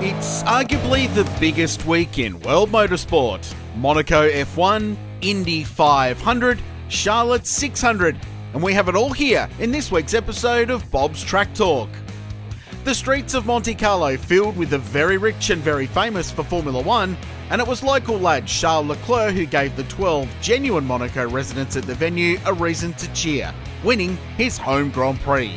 It's arguably the biggest week in world motorsport. Monaco F1, Indy 500, Charlotte 600, and we have it all here in this week's episode of Bob's Track Talk. The streets of Monte Carlo filled with the very rich and very famous for Formula One, and it was local lad Charles Leclerc who gave the 12 genuine Monaco residents at the venue a reason to cheer, winning his home Grand Prix.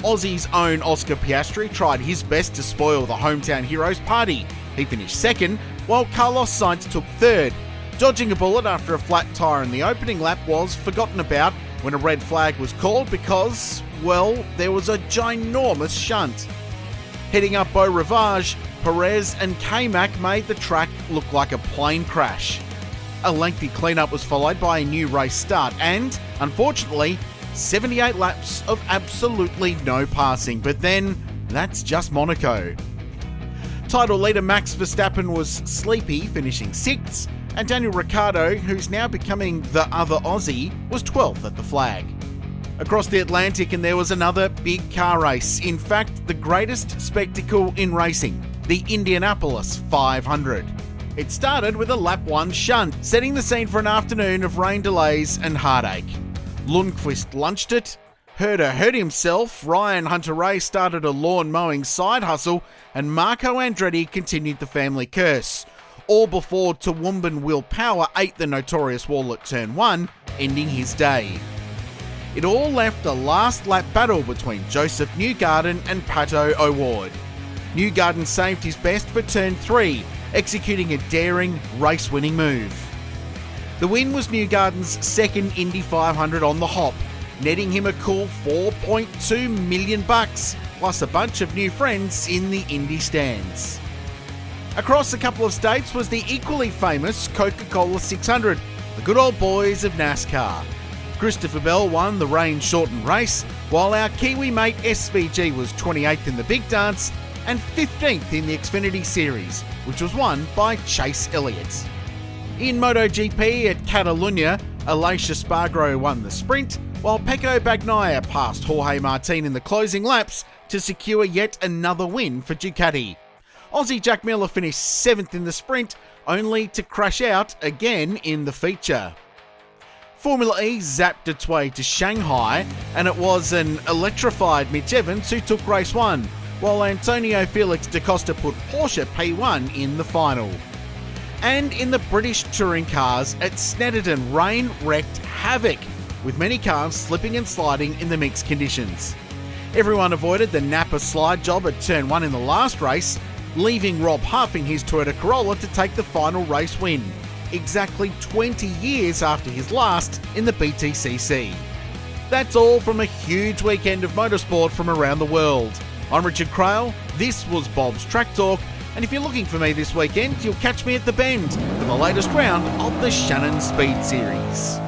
Aussie's own Oscar Piastri tried his best to spoil the hometown hero's party. He finished second, while Carlos Sainz took third. Dodging a bullet after a flat tyre in the opening lap was forgotten about when a red flag was called because, well, there was a ginormous shunt. Heading up Beau Rivage, Perez and K-Mac made the track look like a plane crash. A lengthy cleanup was followed by a new race start and, unfortunately, 78 laps of absolutely no passing, but then that's just Monaco. Title leader Max Verstappen was sleepy, finishing 6th, and Daniel Ricciardo, who's now becoming the other Aussie, was 12th at the flag. Across the Atlantic, and there was another big car race, in fact the greatest spectacle in racing, the Indianapolis 500. It started with a lap 1 shunt, setting the scene for an afternoon of rain delays and heartache. Lundqvist lunched it, Herder hurt himself, Ryan Hunter-Reay started a lawn mowing side hustle, and Marco Andretti continued the family curse. All before Toowoomban Will Power ate the notorious wall at turn 1, ending his day. It all left a last lap battle between Joseph Newgarden and Pato O'Ward. Newgarden saved his best for turn 3, executing a daring, race-winning move. The win was Newgarden's second Indy 500 on the hop, netting him a cool $4.2 million, plus a bunch of new friends in the Indy stands. Across a couple of states was the equally famous Coca-Cola 600, the good old boys of NASCAR. Christopher Bell won the rain-shortened race, while our Kiwi mate SVG was 28th in the Big Dance and 15th in the Xfinity Series, which was won by Chase Elliott. In Moto GP at Catalunya, Aleix Espargaro won the sprint, while Pecco Bagnaia passed Jorge Martin in the closing laps to secure yet another win for Ducati. Aussie Jack Miller finished 7th in the sprint, only to crash out again in the feature. Formula E zapped its way to Shanghai, and it was an electrified Mitch Evans who took race 1, while Antonio Felix da Costa put Porsche P1 in the final. And in the British touring cars at Snetterton, rain wreaked havoc, with many cars slipping and sliding in the mixed conditions. Everyone avoided the Napa slide job at turn 1 in the last race, leaving Rob Huff in his Toyota Corolla to take the final race win, exactly 20 years after his last in the BTCC. That's all from a huge weekend of motorsport from around the world. I'm Richard Crail, this was Bob's Track Talk, and if you're looking for me this weekend, you'll catch me at the Bend for the latest round of the Shannon Speed Series.